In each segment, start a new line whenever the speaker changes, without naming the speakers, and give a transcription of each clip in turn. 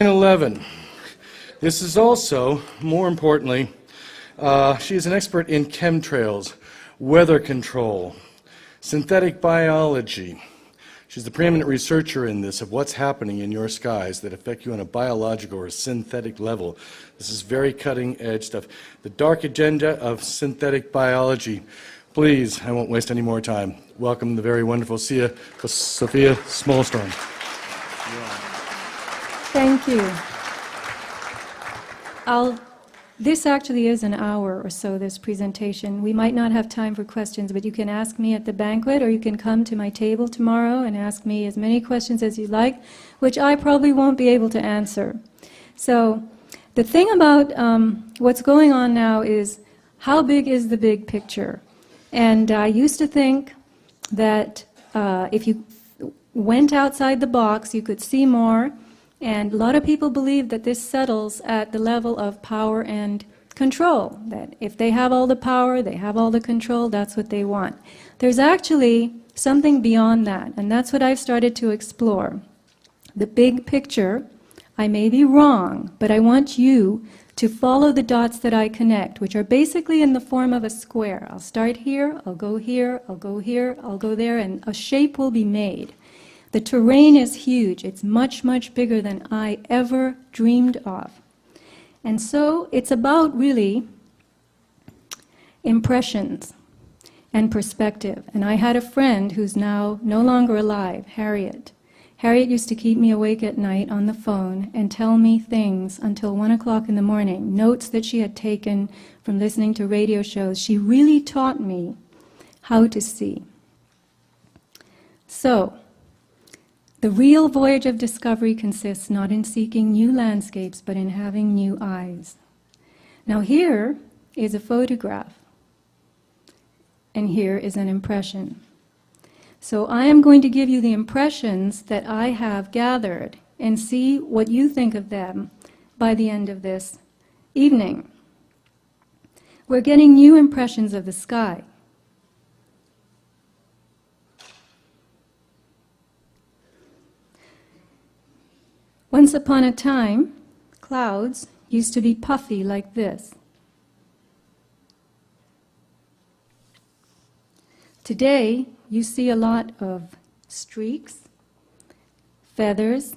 11. This is also, more importantly, she is an expert in chemtrails, weather control, synthetic biology. She's the preeminent researcher in this of what's happening in your skies that affect you on a biological or synthetic level. This is very cutting-edge stuff. The dark agenda of synthetic biology. Please, I won't waste any more time. Welcome the very wonderful Sofia Smallstorm.
Thank you. This actually is an hour or so, this presentation. We might not have time for questions, but you can ask me at the banquet, or you can come to my table tomorrow and ask me as many questions as you like, which I probably won't be able to answer. So the thing about what's going on now is, how big is the big picture? And I used to think that if you went outside the box, you could see more. And a lot of people believe that this settles at the level of power and control, that if they have all the power, they have all the control, that's what they want. There's actually something beyond that, and that's what I've started to explore. The big picture, I may be wrong, but I want you to follow the dots that I connect, which are basically in the form of a square. I'll start here, I'll go here, I'll go here, I'll go there, and a shape will be made. The terrain is huge. It's much, much bigger than I ever dreamed of. And so it's about really impressions and perspective. And I had a friend who's now no longer alive, Harriet. Harriet used to keep me awake at night on the phone and tell me things until 1 o'clock in the morning, notes that she had taken from listening to radio shows. She really taught me how to see. So, the real voyage of discovery consists not in seeking new landscapes, but in having new eyes. Now here is a photograph, and here is an impression. So I am going to give you the impressions that I have gathered and see what you think of them by the end of this evening. We're getting new impressions of the sky. Once upon a time, clouds used to be puffy like this. Today, you see a lot of streaks, feathers,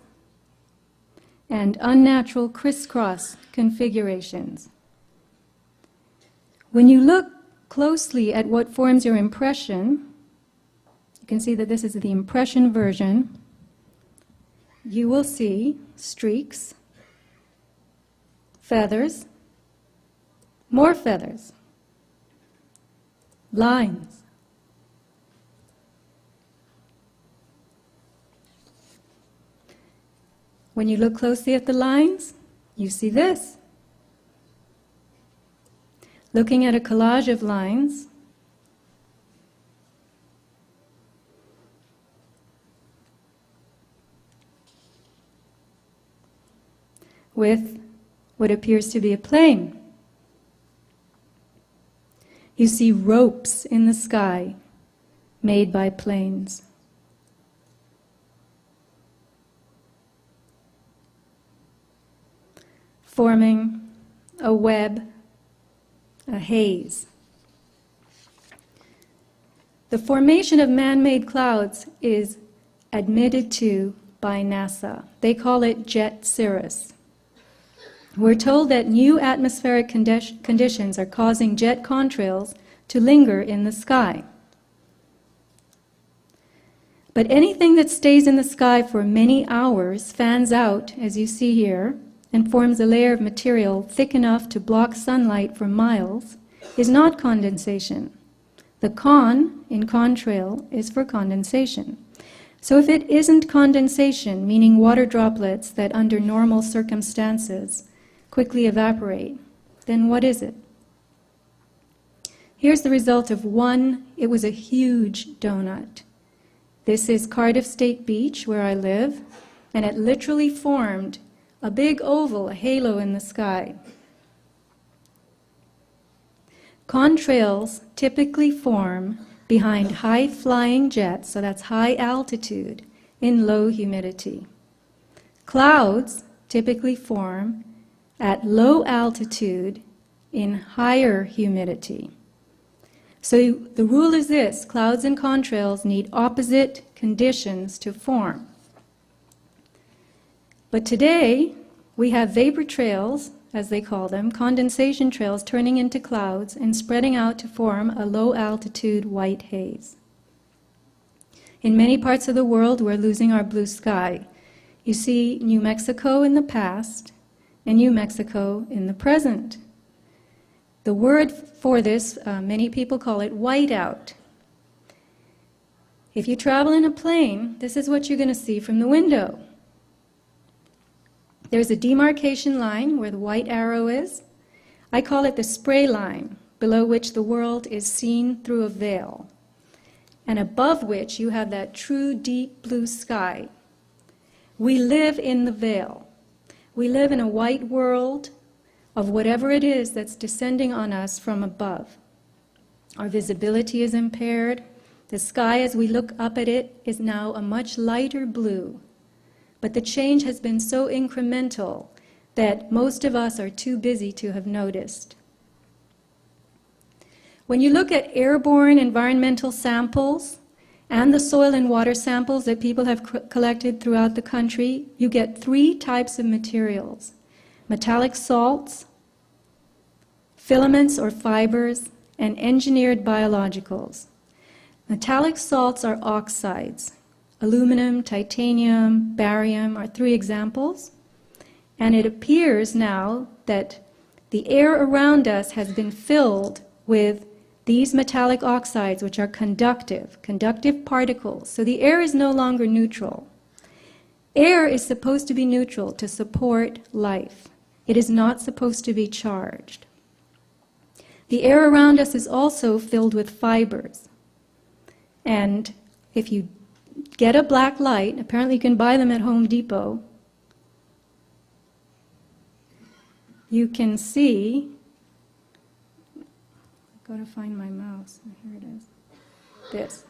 and unnatural crisscross configurations. When you look closely at what forms your impression, you can see that this is the impression version. You will see streaks, feathers, more feathers, lines. When you look closely at the lines, you see this. Looking at a collage of lines, with what appears to be a plane. You see ropes in the sky made by planes. Forming a web, a haze. The formation of man-made clouds is admitted to by NASA. They call it jet cirrus. We're told that new atmospheric conditions are causing jet contrails to linger in the sky. But anything that stays in the sky for many hours fans out, as you see here, and forms a layer of material thick enough to block sunlight for miles, is not condensation. The con in contrail is for condensation. So if it isn't condensation, meaning water droplets that under normal circumstances quickly evaporate, then what is it? Here's the result of one. It was a huge donut. This is Cardiff State Beach, where I live, and it literally formed a big oval, a halo in the sky. Contrails typically form behind high-flying jets, so that's high altitude, in low humidity. Clouds typically form at low altitude in higher humidity. So the rule is this: clouds and contrails need opposite conditions to form. But today, we have vapor trails, as they call them, condensation trails turning into clouds and spreading out to form a low-altitude white haze. In many parts of the world, we're losing our blue sky. You see New Mexico in the past and New Mexico in the present. The word for this, many people call it whiteout. If you travel in a plane, this is what you're going to see from the window. There's a demarcation line where the white arrow is. I call it the spray line, below which the world is seen through a veil, and above which you have that true deep blue sky. We live in the veil. We live in a white world of whatever it is that's descending on us from above. Our visibility is impaired. The sky, as we look up at it, is now a much lighter blue. But the change has been so incremental that most of us are too busy to have noticed. When you look at airborne environmental samples and the soil and water samples that people have collected throughout the country, you get three types of materials: metallic salts, filaments or fibers, and engineered biologicals. Metallic salts are oxides. Aluminum, titanium, barium are three examples. And it appears now that the air around us has been filled with these metallic oxides, which are conductive particles. So the air is no longer neutral. Air is supposed to be neutral to support life. It is not supposed to be charged. The air around us is also filled with fibers. And if you get a black light, apparently you can buy them at Home Depot, you can see, I've got to find my mouse, here it is, this.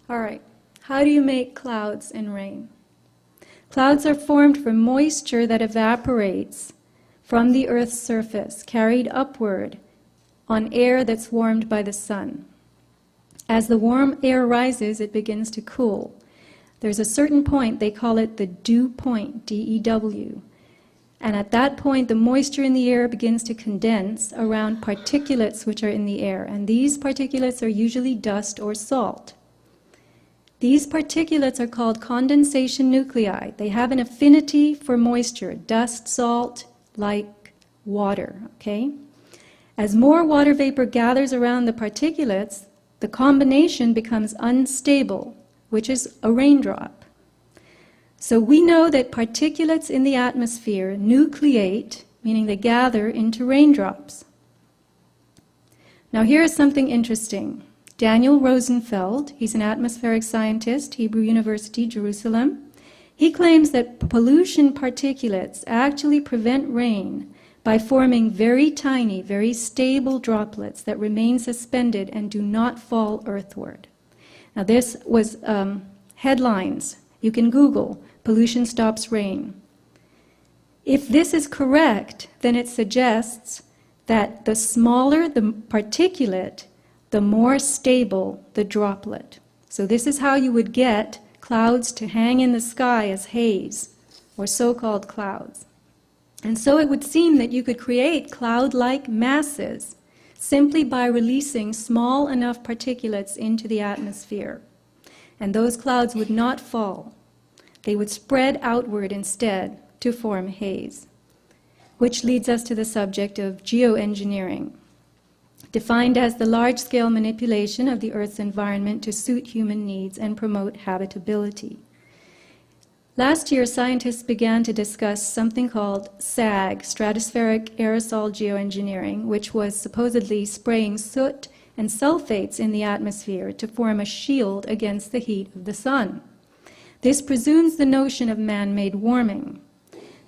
All right, how do you make clouds and rain? Clouds are formed from moisture that evaporates from the Earth's surface, carried upward on air that's warmed by the sun. As the warm air rises, it begins to cool. There's a certain point, they call it the dew point, D-E-W. And at that point, the moisture in the air begins to condense around particulates which are in the air. And these particulates are usually dust or salt. These particulates are called condensation nuclei. They have an affinity for moisture, dust, salt, like water, okay? As more water vapor gathers around the particulates, the combination becomes unstable, which is a raindrop. So we know that particulates in the atmosphere nucleate, meaning they gather into raindrops. Now here is something interesting. Daniel Rosenfeld, he's an atmospheric scientist, Hebrew University, Jerusalem. He claims that pollution particulates actually prevent rain by forming very tiny, very stable droplets that remain suspended and do not fall earthward. Now this was headlines. You can Google, pollution stops rain. If this is correct, then it suggests that the smaller the particulate, the more stable the droplet. So this is how you would get clouds to hang in the sky as haze, or so-called clouds. And so it would seem that you could create cloud-like masses simply by releasing small enough particulates into the atmosphere. And those clouds would not fall. They would spread outward instead to form haze. Which leads us to the subject of geoengineering, defined as the large-scale manipulation of the Earth's environment to suit human needs and promote habitability. Last year, scientists began to discuss something called SAG, stratospheric aerosol geoengineering, which was supposedly spraying soot and sulfates in the atmosphere to form a shield against the heat of the sun. This presumes the notion of man-made warming,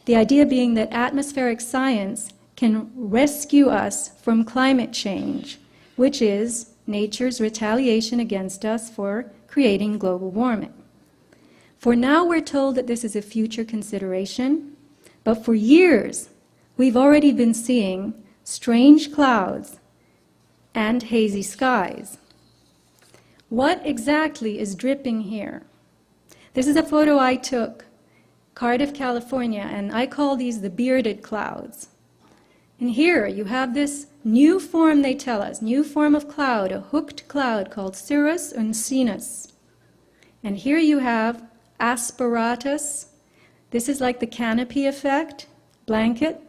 the idea being that atmospheric science can rescue us from climate change, which is nature's retaliation against us for creating global warming. For now, we're told that this is a future consideration, but for years, we've already been seeing strange clouds and hazy skies. What exactly is dripping here? This is a photo I took, Cardiff, California, and I call these the bearded clouds. And here you have this new form, they tell us, new form of cloud, a hooked cloud called cirrus uncinus. And here you have asperatus. This is like the canopy effect, blanket.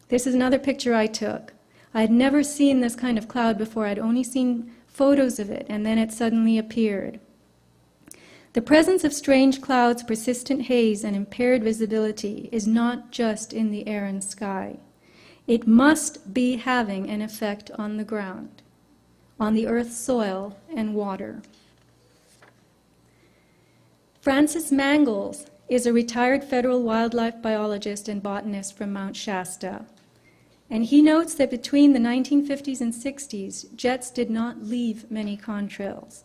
This is another picture I took. I had never seen this kind of cloud before. I'd only seen photos of it, and then it suddenly appeared. The presence of strange clouds, persistent haze, and impaired visibility is not just in the air and sky. It must be having an effect on the ground, on the Earth's soil and water. Francis Mangels is a retired federal wildlife biologist and botanist from Mount Shasta. And he notes that between the 1950s and 60s, jets did not leave many contrails.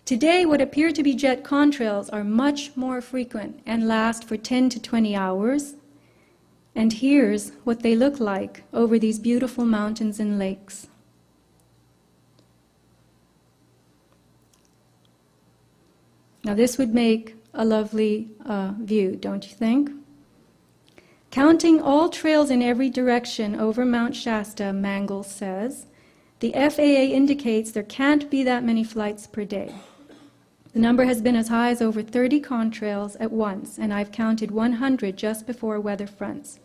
Today, what appear to be jet contrails are much more frequent and last for 10 to 20 hours. And here's what they look like over these beautiful mountains and lakes. Now this would make a lovely view, don't you think? Counting all trails in every direction over Mount Shasta, Mangels says, the FAA indicates there can't be that many flights per day. The number has been as high as over 30 contrails at once, and I've counted 100 just before weather fronts.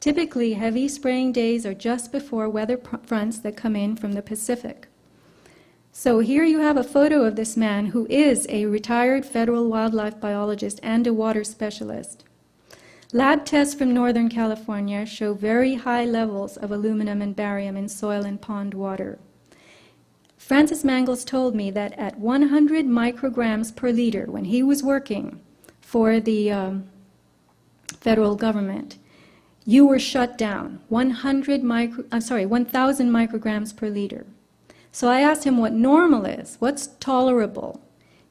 Typically, heavy spraying days are just before weather fronts that come in from the Pacific. So here you have a photo of this man who is a retired federal wildlife biologist and a water specialist. Lab tests from Northern California show very high levels of aluminum and barium in soil and pond water. Francis Mangels told me that at 100 micrograms per liter, when he was working for the federal government, you were shut down. 1,000 micrograms per liter. So I asked him what normal is, what's tolerable,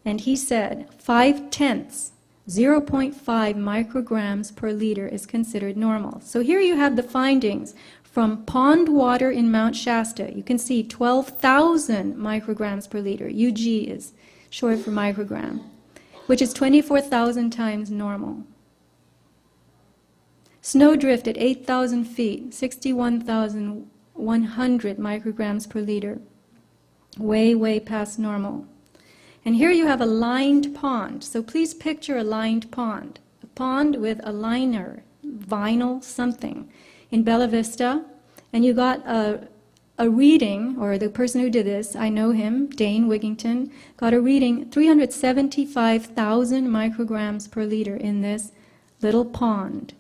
and he said 5/10, 0.5 micrograms per liter is considered normal. So here you have the findings from pond water in Mount Shasta. You can see 12,000 micrograms per liter. UG is short for microgram, which is 24,000 times normal. Snowdrift at 8,000 feet, 61,100 micrograms per liter. Way, way past normal. And here you have a lined pond. So please picture a lined pond. A pond with a liner, vinyl something, in Bella Vista. And you got a reading, or the person who did this, I know him, Dane Wigington, got a reading 375,000 micrograms per liter in this little pond.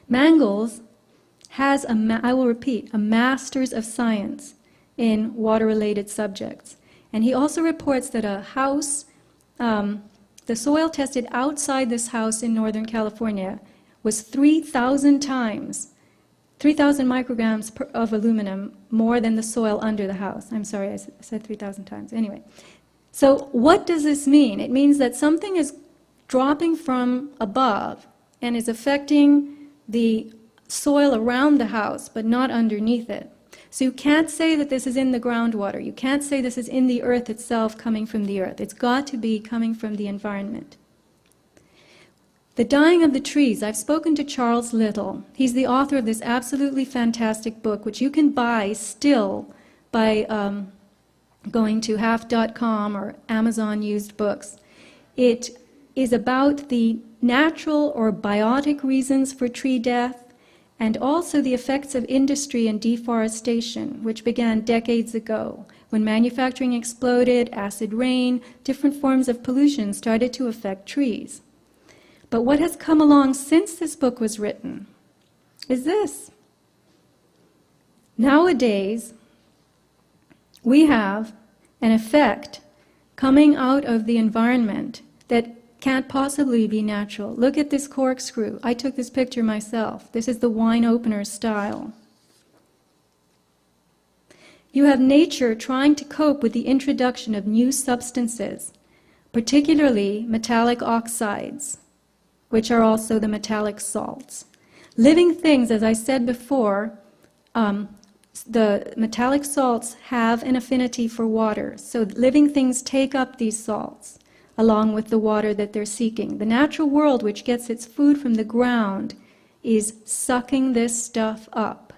Mangels has, I will repeat, a master's of science in water-related subjects. And he also reports that a house, the soil tested outside this house in Northern California was 3,000 times, 3,000 micrograms of aluminum more than the soil under the house. I'm sorry, I said 3,000 times. Anyway, so what does this mean? It means that something is dropping from above and is affecting the soil around the house, but not underneath it. So you can't say that this is in the groundwater. You can't say this is in the earth itself, coming from the earth. It's got to be coming from the environment. The dying of the trees. I've spoken to Charles Little. He's the author of this absolutely fantastic book, which you can buy still by going to half.com or Amazon used books. It is about the natural or biotic reasons for tree death, and also the effects of industry and deforestation, which began decades ago, when manufacturing exploded, acid rain, different forms of pollution started to affect trees. But what has come along since this book was written is this. Nowadays, we have an effect coming out of the environment that can't possibly be natural. Look at this corkscrew. I took this picture myself. This is the wine opener style. You have nature trying to cope with the introduction of new substances, particularly metallic oxides, which are also the metallic salts. Living things, as I said before, the metallic salts have an affinity for water. So living things take up these salts along with the water that they're seeking. The natural world, which gets its food from the ground, is sucking this stuff up.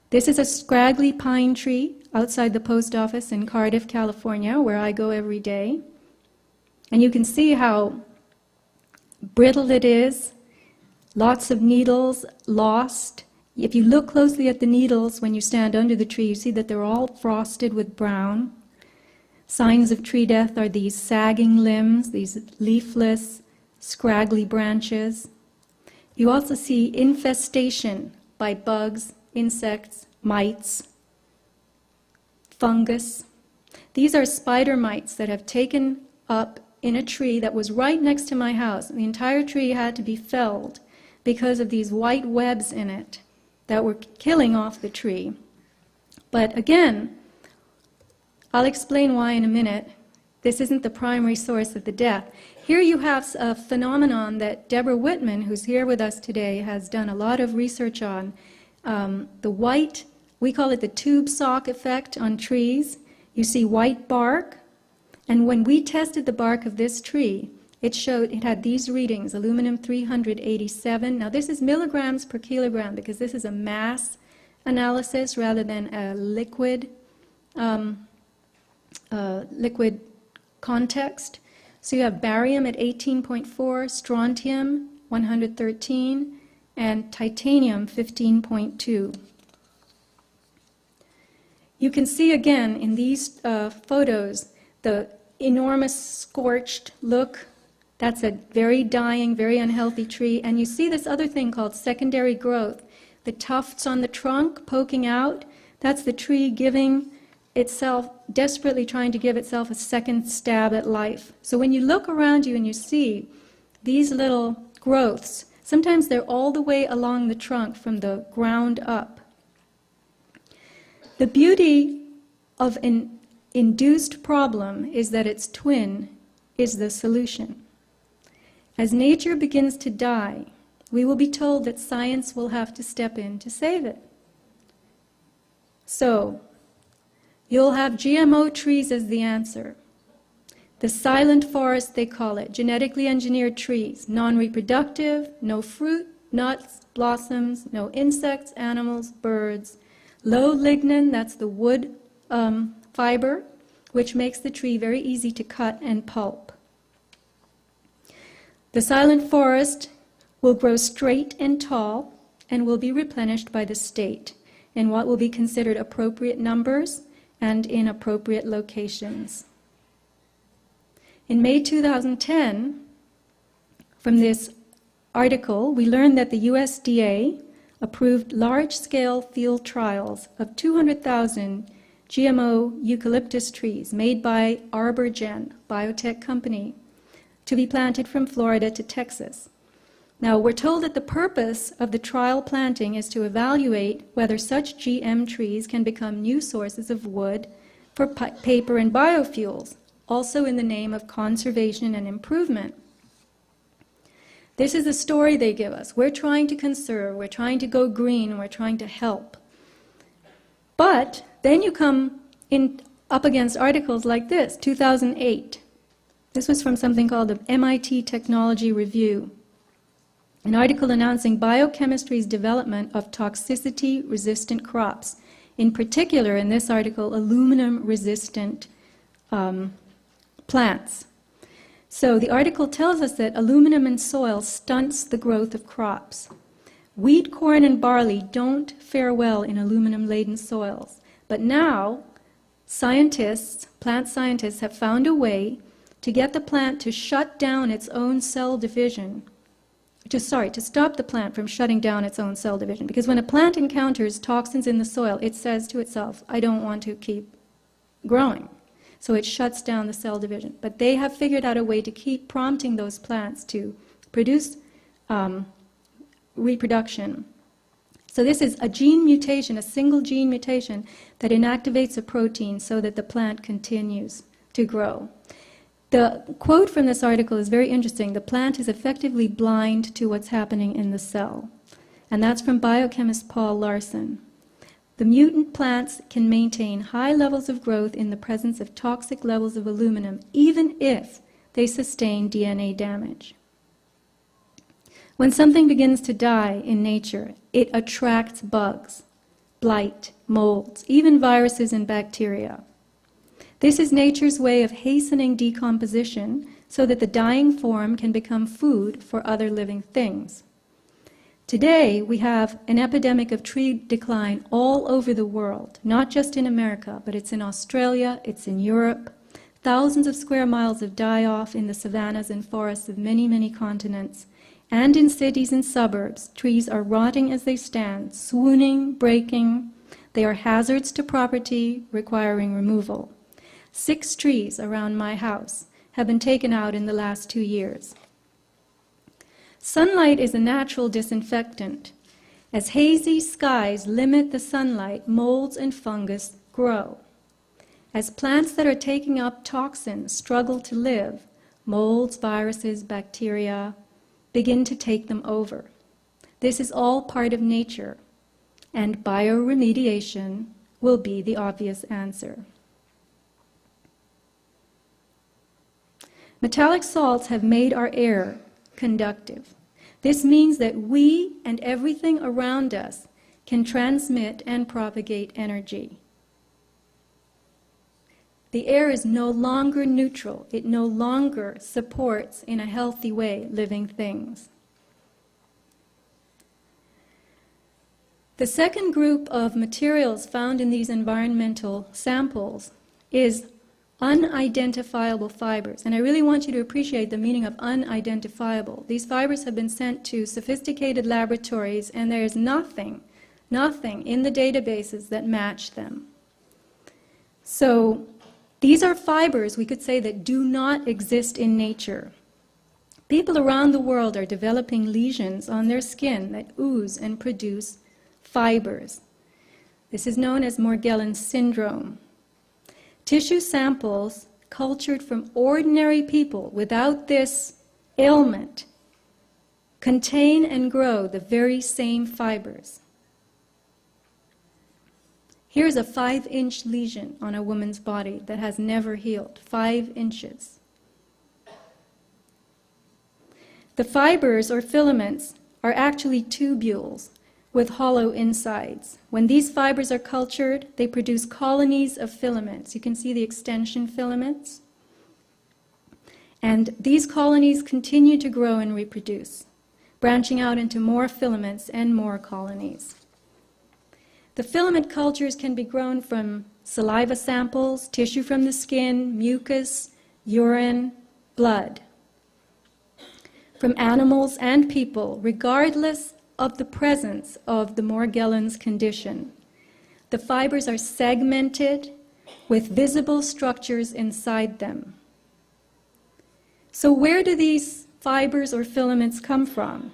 This is a scraggly pine tree outside the post office in Cardiff, California, where I go every day. And you can see how brittle it is, lots of needles lost. If you look closely at the needles when you stand under the tree, you see that they're all frosted with brown. Signs of tree death are these sagging limbs, these leafless, scraggly branches. You also see infestation by bugs, insects, mites, fungus. These are spider mites that have taken up in a tree that was right next to my house. The entire tree had to be felled because of these white webs in it that were killing off the tree. But again, I'll explain why in a minute. This isn't the primary source of the death. Here you have a phenomenon that Deborah Whitman, who's here with us today, has done a lot of research on. The white, we call it the tube sock effect on trees. You see white bark, and when we tested the bark of this tree, it showed it had these readings, aluminum 387. Now this is milligrams per kilogram because this is a mass analysis rather than a liquid context. So you have barium at 18.4, strontium 113, and titanium 15.2. You can see again in these photos the enormous scorched look. That's a very dying, very unhealthy tree. And you see this other thing called secondary growth. The tufts on the trunk poking out, that's the tree giving itself, desperately trying to give itself a second stab at life. So when you look around you and you see these little growths, sometimes they're all the way along the trunk from the ground up. The beauty of an induced problem is that its twin is the solution. As nature begins to die, we will be told that science will have to step in to save it. So, you'll have GMO trees as the answer. The silent forest, they call it, genetically engineered trees, non-reproductive, no fruit, nuts, blossoms, no insects, animals, birds. Low lignin, that's the wood fiber, which makes the tree very easy to cut and pulp. The silent forest will grow straight and tall and will be replenished by the state in what will be considered appropriate numbers and in appropriate locations. In May 2010, from this article, we learned that the USDA approved large-scale field trials of 200,000 GMO eucalyptus trees made by Arborgen, biotech company, to be planted from Florida to Texas. Now, we're told that the purpose of the trial planting is to evaluate whether such GM trees can become new sources of wood for paper and biofuels, also in the name of conservation and improvement. This is the story they give us. We're trying to conserve, we're trying to go green, we're trying to help. But then you come up against articles like this, 2008. This was from something called the MIT Technology Review, an article announcing biochemistry's development of toxicity-resistant crops. In particular, in this article, aluminum-resistant plants. So the article tells us that aluminum in soil stunts the growth of crops. Wheat, corn, and barley don't fare well in aluminum-laden soils. But now, plant scientists, have found a way to get the plant to shut down its own cell division. To stop the plant from shutting down its own cell division. Because when a plant encounters toxins in the soil, it says to itself, I don't want to keep growing. So it shuts down the cell division. But they have figured out a way to keep prompting those plants to produce reproduction. So this is a gene mutation, a single gene mutation that inactivates a protein so that the plant continues to grow. The quote from this article is very interesting. The plant is effectively blind to what's happening in the cell. And that's from biochemist Paul Larson. The mutant plants can maintain high levels of growth in the presence of toxic levels of aluminum, even if they sustain DNA damage. When something begins to die in nature, it attracts bugs, blight, molds, even viruses and bacteria. This is nature's way of hastening decomposition so that the dying form can become food for other living things. Today, we have an epidemic of tree decline all over the world, not just in America, but it's in Australia, it's in Europe. Thousands of square miles of die-off in the savannas and forests of many, many continents. And in cities and suburbs, trees are rotting as they stand, swooning, breaking. They are hazards to property, requiring removal. 6 trees around my house have been taken out in the last 2 years. Sunlight is a natural disinfectant. As hazy skies limit the sunlight, molds and fungus grow. As plants that are taking up toxins struggle to live, molds, viruses, bacteria begin to take them over. This is all part of nature, and bioremediation will be the obvious answer. Metallic salts have made our air conductive. This means that we and everything around us can transmit and propagate energy. The air is no longer neutral. It no longer supports, in a healthy way, living things. The second group of materials found in these environmental samples is unidentifiable fibers. And I really want you to appreciate the meaning of unidentifiable. These fibers have been sent to sophisticated laboratories, and there is nothing in the databases that match them. So these are fibers, we could say, that do not exist in nature. People around the world are developing lesions on their skin that ooze and produce fibers. This is known as Morgellon Syndrome. Tissue samples cultured from ordinary people without this ailment contain and grow the very same fibers. Here's a 5-inch lesion on a woman's body that has never healed, 5 inches. The fibers or filaments are actually tubules with hollow insides. When these fibers are cultured, they produce colonies of filaments. You can see the extension filaments. And these colonies continue to grow and reproduce, branching out into more filaments and more colonies. The filament cultures can be grown from saliva samples, tissue from the skin, mucus, urine, blood, from animals and people, regardless of the presence of the Morgellons condition. The fibers are segmented with visible structures inside them. So where do these fibers or filaments come from?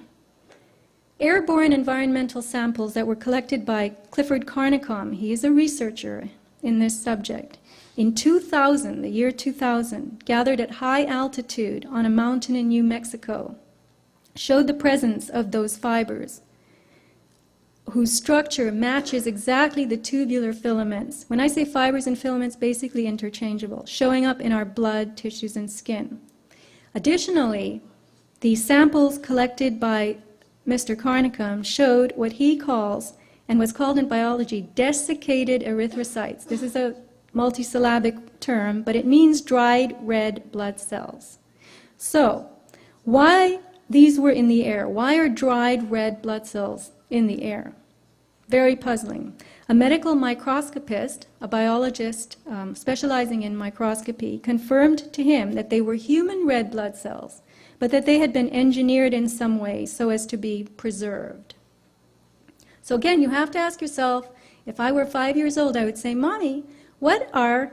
Airborne environmental samples that were collected by Clifford Carnicom, he is a researcher in this subject, in 2000, the year 2000, gathered at high altitude on a mountain in New Mexico, showed the presence of those fibers whose structure matches exactly the tubular filaments. When I say fibers and filaments, basically interchangeable, showing up in our blood, tissues, and skin. Additionally, the samples collected by Mr. Carnicom showed what he calls, and was called in biology, desiccated erythrocytes. This is a multisyllabic term, but it means dried red blood cells. So, why these were in the air? Why are dried red blood cells in the air? Very puzzling. A medical microscopist, a biologist specializing in microscopy, confirmed to him that they were human red blood cells, but that they had been engineered in some way so as to be preserved. So again, you have to ask yourself, if I were 5 years old, I would say, Mommy, what are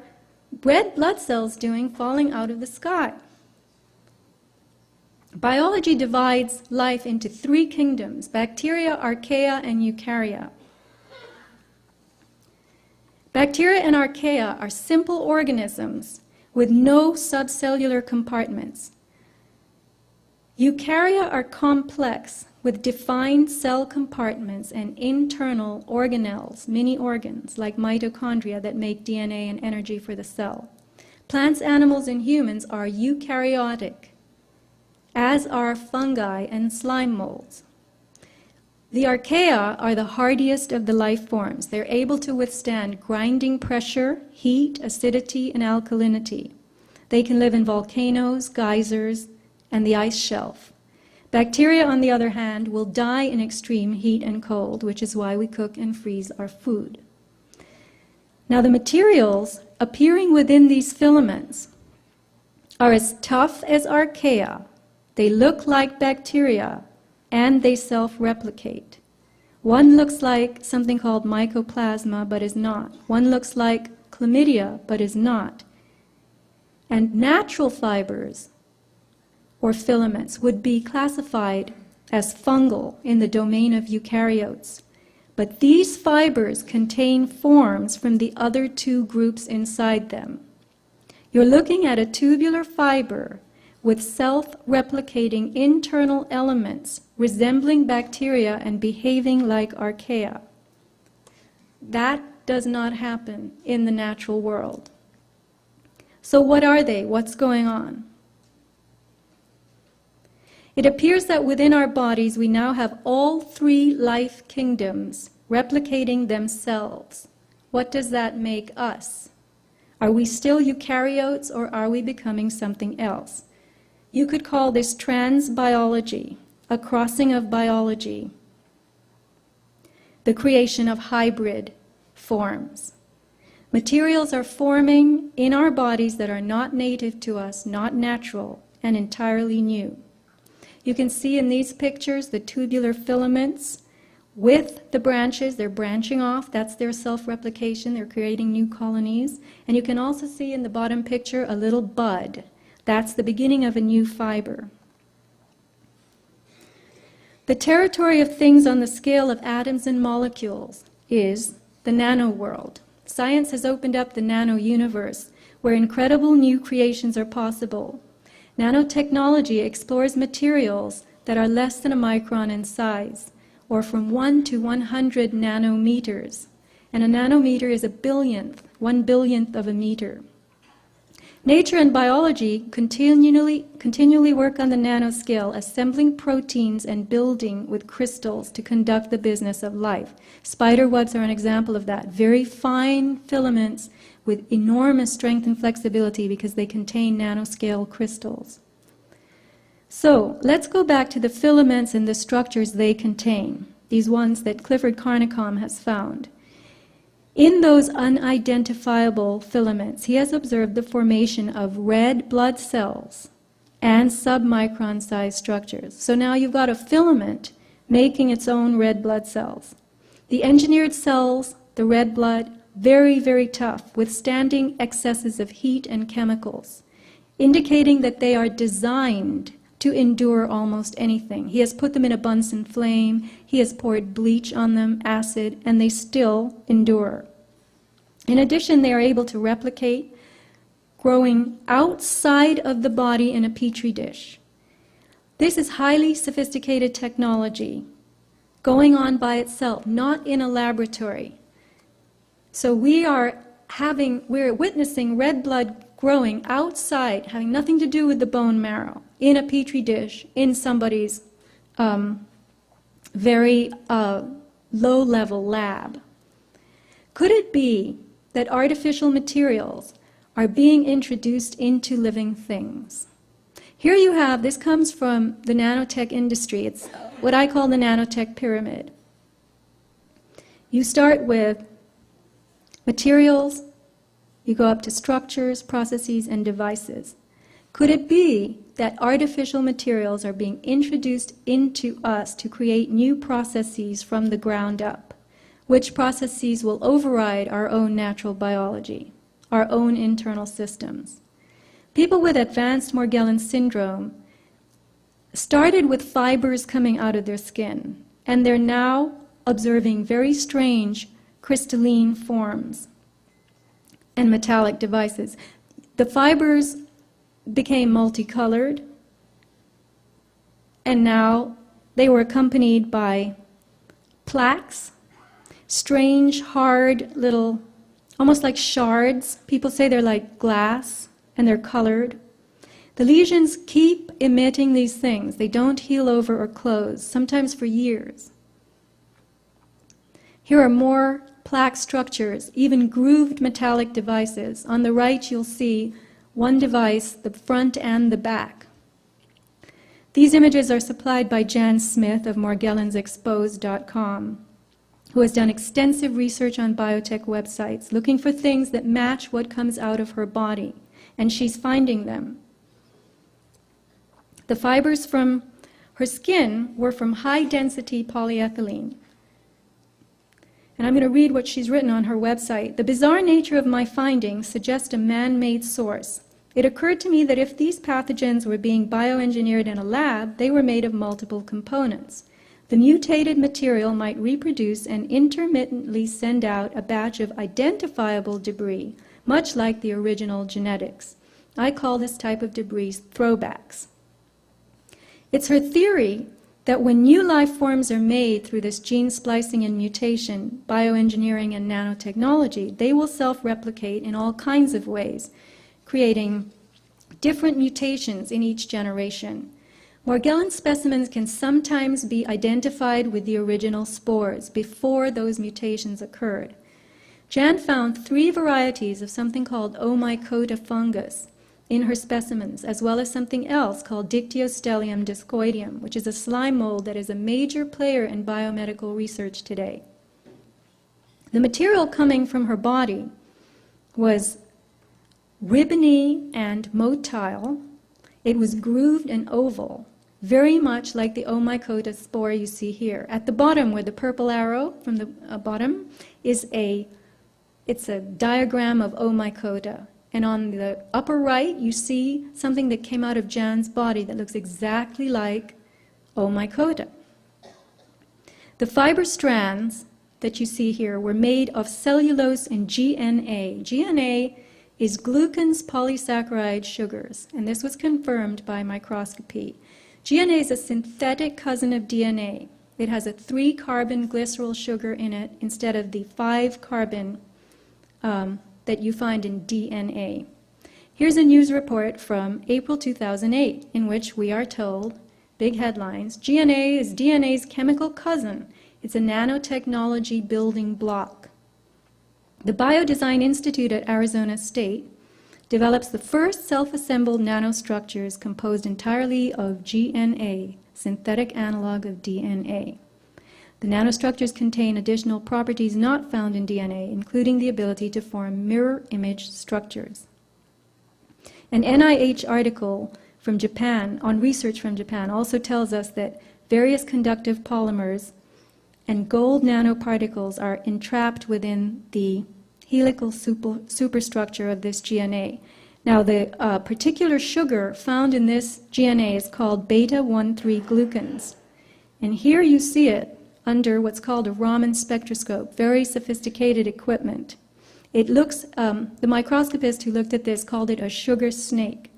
red blood cells doing falling out of the sky? Biology divides life into 3 kingdoms: bacteria, archaea, and eukarya. Bacteria and archaea are simple organisms with no subcellular compartments. Eukarya are complex with defined cell compartments and internal organelles, mini organs like mitochondria that make DNA and energy for the cell. Plants, animals, and humans are eukaryotic, as are fungi and slime molds. The archaea are the hardiest of the life forms. They're able to withstand grinding pressure, heat, acidity, and alkalinity. They can live in volcanoes, geysers, and the ice shelf. Bacteria, on the other hand, will die in extreme heat and cold, which is why we cook and freeze our food. Now, the materials appearing within these filaments are as tough as archaea. They look like bacteria, and they self-replicate. One looks like something called mycoplasma, but is not. One looks like chlamydia, but is not. And natural fibers, or filaments, would be classified as fungal in the domain of eukaryotes. But these fibers contain forms from the other 2 groups inside them. You're looking at a tubular fiber with self-replicating internal elements resembling bacteria and behaving like archaea. That does not happen in the natural world. So what are they? What's going on? It appears that within our bodies we now have all 3 life kingdoms replicating themselves. What does that make us? Are we still eukaryotes, or are we becoming something else? You could call this transbiology, a crossing of biology, the creation of hybrid forms. Materials are forming in our bodies that are not native to us, not natural, and entirely new. You can see in these pictures the tubular filaments with the branches. They're branching off. That's their self-replication. They're creating new colonies. And you can also see in the bottom picture a little bud. That's the beginning of a new fiber. The territory of things on the scale of atoms and molecules is the nano world. Science has opened up the nano universe, where incredible new creations are possible. Nanotechnology explores materials that are less than a micron in size, or from 1 to 100 nanometers. And a nanometer is a billionth, 1/1000th of a meter. Nature and biology continually work on the nanoscale, assembling proteins and building with crystals to conduct the business of life. Spider webs are an example of that. Very fine filaments with enormous strength and flexibility because they contain nanoscale crystals. So let's go back to the filaments and the structures they contain, these ones that Clifford Carnicom has found. In those unidentifiable filaments, he has observed the formation of red blood cells and submicron-sized structures. So now you've got a filament making its own red blood cells. The engineered cells, the red blood, very, very tough, withstanding excesses of heat and chemicals, indicating that they are designed to endure almost anything. He has put them in a Bunsen flame, he has poured bleach on them, acid, and they still endure. In addition, they are able to replicate, growing outside of the body in a petri dish. This is highly sophisticated technology, going on by itself, not in a laboratory. So we're witnessing red blood growing outside, having nothing to do with the bone marrow, in a petri dish, in somebody's very low-level lab. Could it be that artificial materials are being introduced into living things? Here you have, this comes from the nanotech industry. It's what I call the nanotech pyramid. You start with materials, you go up to structures, processes, and devices. Could it be that artificial materials are being introduced into us to create new processes from the ground up, which processes will override our own natural biology, our own internal systems? People with advanced Morgellon Syndrome started with fibers coming out of their skin, and they're now observing very strange crystalline forms and metallic devices. The fibers became multicolored, and now they were accompanied by plaques, strange, hard little, almost like shards. People say they're like glass, and they're colored. The lesions keep emitting these things. They don't heal over or close, sometimes for years. Here are more plaque structures, even grooved metallic devices. On the right, you'll see one device, the front and the back. These images are supplied by Jan Smith of morgellonsexposed.com, who has done extensive research on biotech websites, looking for things that match what comes out of her body, and she's finding them. The fibers from her skin were from high-density polyethylene. And I'm going to read what she's written on her website. The bizarre nature of my findings suggests a man-made source. It occurred to me that if these pathogens were being bioengineered in a lab, they were made of multiple components. The mutated material might reproduce and intermittently send out a batch of identifiable debris, much like the original genetics. I call this type of debris throwbacks. It's her theory that when new life forms are made through this gene splicing and mutation, bioengineering and nanotechnology, they will self-replicate in all kinds of ways, creating different mutations in each generation. Morgellon specimens can sometimes be identified with the original spores before those mutations occurred. Jan found 3 varieties of something called Omycota fungus in her specimens, as well as something else called Dictyostelium discoideum, which is a slime mold that is a major player in biomedical research today. The material coming from her body was ribbony and motile. It was grooved and oval, very much like the Omycota spore you see here. At the bottom, where the purple arrow from the bottom is it's a diagram of Omycota. And on the upper right, you see something that came out of Jan's body that looks exactly like Omycota. The fiber strands that you see here were made of cellulose and GNA. GNA is glucans polysaccharide sugars, and this was confirmed by microscopy. GNA is a synthetic cousin of DNA. It has a 3-carbon glycerol sugar in it instead of the 5-carbon that you find in DNA. Here's a news report from April 2008 in which we are told, big headlines, GNA is DNA's chemical cousin. It's a nanotechnology building block. The Biodesign Institute at Arizona State develops the first self-assembled nanostructures composed entirely of GNA, synthetic analog of DNA. The nanostructures contain additional properties not found in DNA, including the ability to form mirror image structures. An NIH article from Japan, on research from Japan, also tells us that various conductive polymers and gold nanoparticles are entrapped within the helical superstructure of this GNA. Now, the particular sugar found in this GNA is called beta-1,3-glucans. And here you see it under what's called a Raman spectroscope, very sophisticated equipment. It looks, the microscopist who looked at this called it a sugar snake.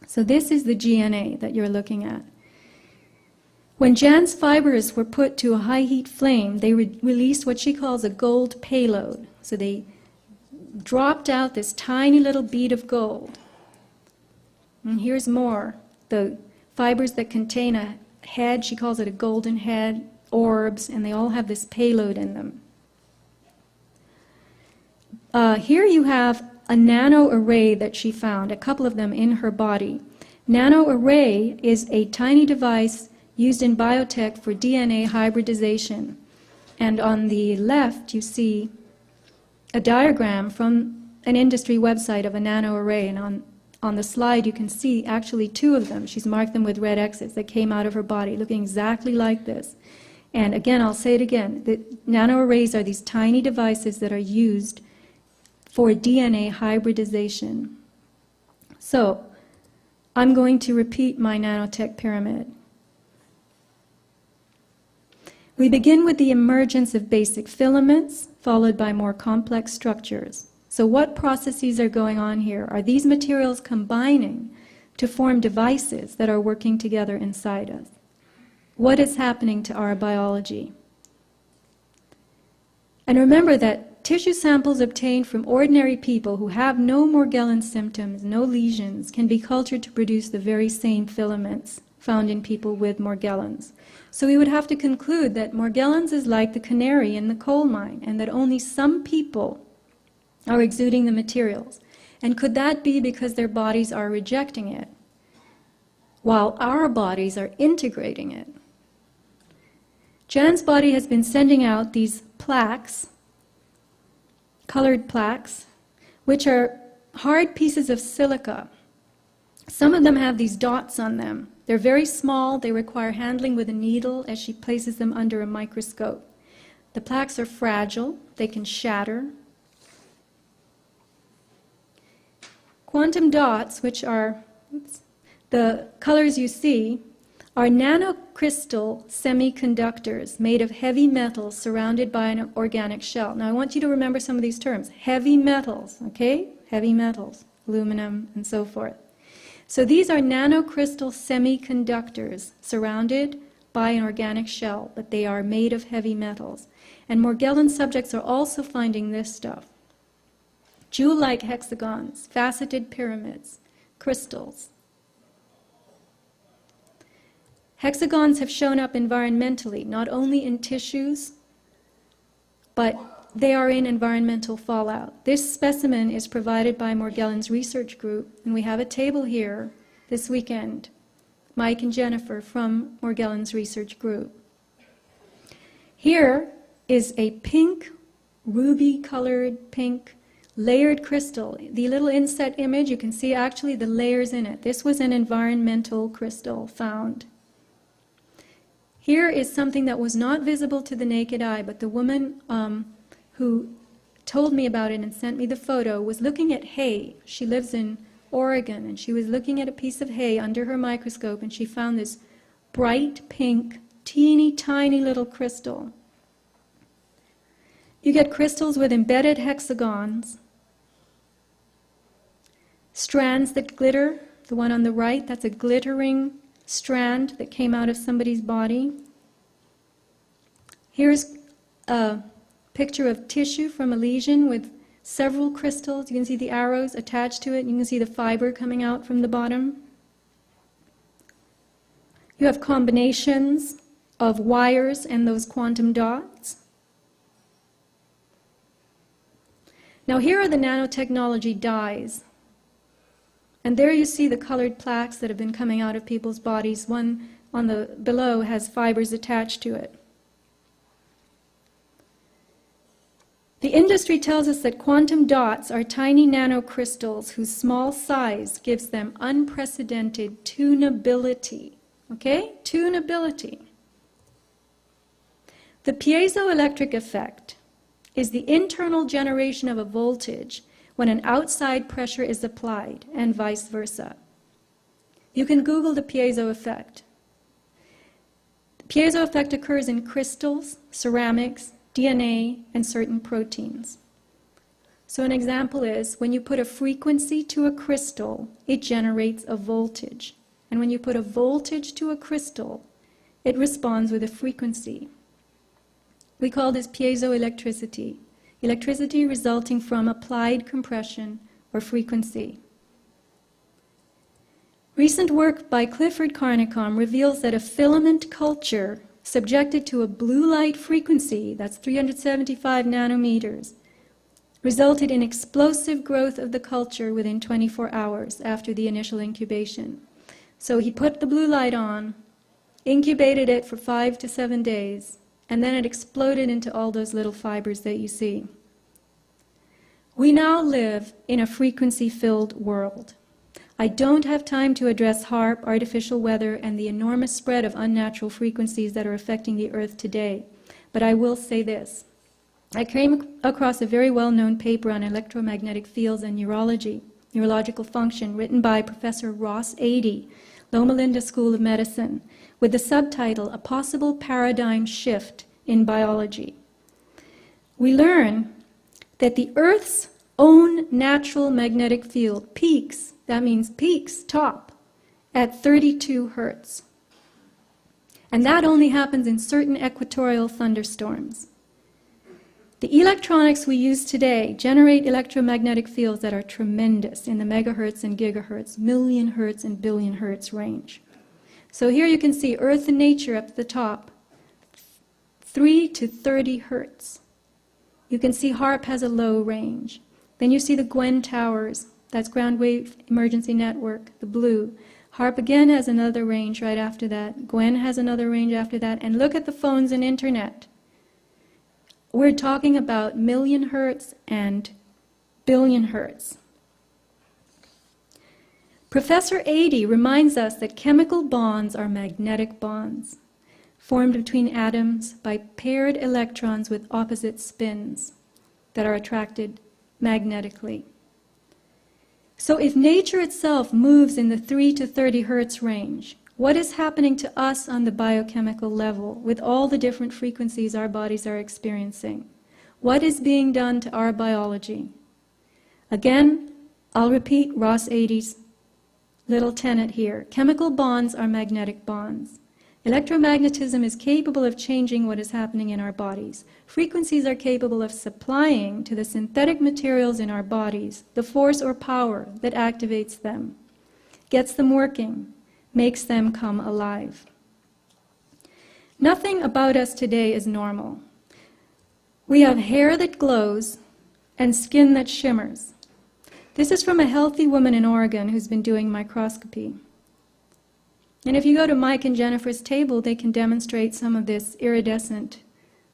So this is the GNA that you're looking at. When Jan's fibers were put to a high heat flame, they released what she calls a gold payload. So they dropped out this tiny little bead of gold. And here's more. The fibers that contain a head, she calls it a golden head, orbs, and they all have this payload in them. Here you have a nanoarray that she found, a couple of them in her body. Nanoarray is a tiny device used in biotech for DNA hybridization. And on the left, you see a diagram from an industry website of a nanoarray. And on the slide, you can see actually two of them. She's marked them with red X's that came out of her body, looking exactly like this. And again, I'll say it again, the nanoarrays are these tiny devices that are used for DNA hybridization. So, I'm going to repeat my nanotech pyramid. We begin with the emergence of basic filaments, followed by more complex structures. So what processes are going on here? Are these materials combining to form devices that are working together inside us? What is happening to our biology? And remember that tissue samples obtained from ordinary people who have no Morgellon symptoms, no lesions, can be cultured to produce the very same filaments found in people with Morgellons. So we would have to conclude that Morgellons is like the canary in the coal mine, and that only some people are exuding the materials. And could that be because their bodies are rejecting it, while our bodies are integrating it? Jan's body has been sending out these plaques, colored plaques, which are hard pieces of silica. Some of them have these dots on them. They're very small. They require handling with a needle as she places them under a microscope. The plaques are fragile. They can shatter. Quantum dots, which are the colors you see, are nanocrystal semiconductors made of heavy metals surrounded by an organic shell. Now I want you to remember some of these terms. Heavy metals, okay? Heavy metals, aluminum and so forth. So these are nanocrystal semiconductors surrounded by an organic shell, but they are made of heavy metals. And Morgellon subjects are also finding this stuff. Jewel-like hexagons, faceted pyramids, crystals. Hexagons have shown up environmentally, not only in tissues, but they are in environmental fallout. This specimen is provided by Morgellon's research group, and we have a table here this weekend, Mike and Jennifer from Morgellon's research group. Here is a pink, ruby-colored pink layered crystal. The little inset image, you can see actually the layers in it. This was an environmental crystal found. Here is something that was not visible to the naked eye, but the woman who told me about it and sent me the photo was looking at hay. She lives in Oregon, and she was looking at a piece of hay under her microscope, and she found this bright pink, teeny tiny little crystal. You get crystals with embedded hexagons, strands that glitter. The one on the right, that's a glittering strand that came out of somebody's body. Here's a picture of tissue from a lesion with several crystals. You can see the arrows attached to it. You can see the fiber coming out from the bottom. You have combinations of wires and those quantum dots. Now here are the nanotechnology dyes. And there you see the colored plaques that have been coming out of people's bodies. One on the below has fibers attached to it. The industry tells us that quantum dots are tiny nanocrystals whose small size gives them unprecedented tunability. Okay? Tunability. The piezoelectric effect is the internal generation of a voltage when an outside pressure is applied, and vice versa. You can Google the piezo effect. The piezo effect occurs in crystals, ceramics, DNA, and certain proteins. So an example is, when you put a frequency to a crystal, it generates a voltage. And when you put a voltage to a crystal, it responds with a frequency. We call this piezoelectricity, electricity resulting from applied compression or frequency. Recent work by Clifford Carnicom reveals that a filament culture subjected to a blue light frequency, that's 375 nanometers, resulted in explosive growth of the culture within 24 hours after the initial incubation. So he put the blue light on, incubated it for 5 to 7 days, and then it exploded into all those little fibers that you see. We now live in a frequency-filled world. I don't have time to address HAARP, artificial weather, and the enormous spread of unnatural frequencies that are affecting the Earth today, but I will say this. I came across a very well-known paper on electromagnetic fields and neurological function, written by Professor Ross Adey, Loma Linda School of Medicine, with the subtitle, A Possible Paradigm Shift in Biology. We learn that the Earth's own natural magnetic field peaks, that means peaks, top, at 32 hertz. And that only happens in certain equatorial thunderstorms. The electronics we use today generate electromagnetic fields that are tremendous in the megahertz and gigahertz, million hertz and billion hertz range. So here you can see Earth and nature up at the top, 3 to 30 hertz. You can see HAARP has a low range. Then you see the Gwen towers, that's ground wave emergency network, the blue. HAARP again has another range right after that. Gwen has another range after that. And look at the phones and internet. We're talking about million hertz and billion hertz. Professor Adey reminds us that chemical bonds are magnetic bonds, formed between atoms by paired electrons with opposite spins that are attracted magnetically. So if nature itself moves in the 3 to 30 hertz range, what is happening to us on the biochemical level with all the different frequencies our bodies are experiencing? What is being done to our biology? Again, I'll repeat Ross Adey's little tenet here. Chemical bonds are magnetic bonds. Electromagnetism is capable of changing what is happening in our bodies. Frequencies are capable of supplying to the synthetic materials in our bodies the force or power that activates them, gets them working, makes them come alive. Nothing about us today is normal. We have hair that glows and skin that shimmers. This is from a healthy woman in Oregon who's been doing microscopy. And if you go to Mike and Jennifer's table, they can demonstrate some of this iridescent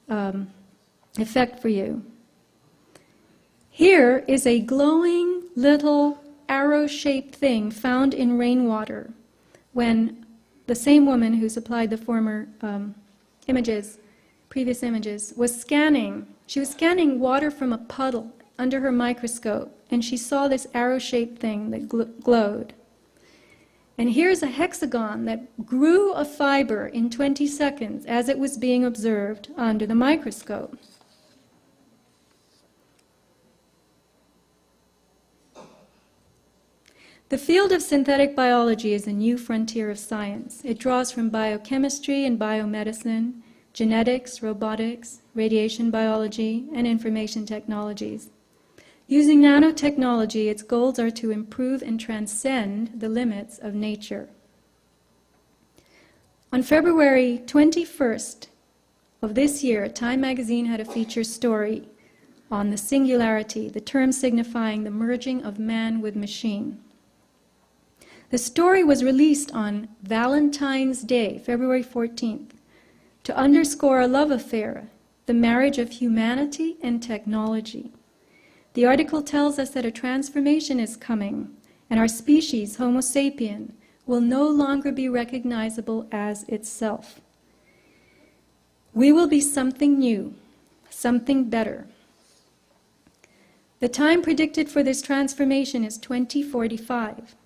effect for you. Here is a glowing little arrow-shaped thing found in rainwater when the same woman who supplied the former previous images, was scanning. She was scanning water from a puddle under her microscope, and she saw this arrow-shaped thing that glowed. And here's a hexagon that grew a fiber in 20 seconds as it was being observed under the microscope. The field of synthetic biology is a new frontier of science. It draws from biochemistry and biomedicine, genetics, robotics, radiation biology, and information technologies. Using nanotechnology, its goals are to improve and transcend the limits of nature. On February 21st of this year, Time magazine had a feature story on the singularity, the term signifying the merging of man with machine. The story was released on Valentine's Day, February 14th, to underscore a love affair, the marriage of humanity and technology. The article tells us that a transformation is coming, and our species, Homo sapien, will no longer be recognizable as itself. We will be something new, something better. The time predicted for this transformation is 2045.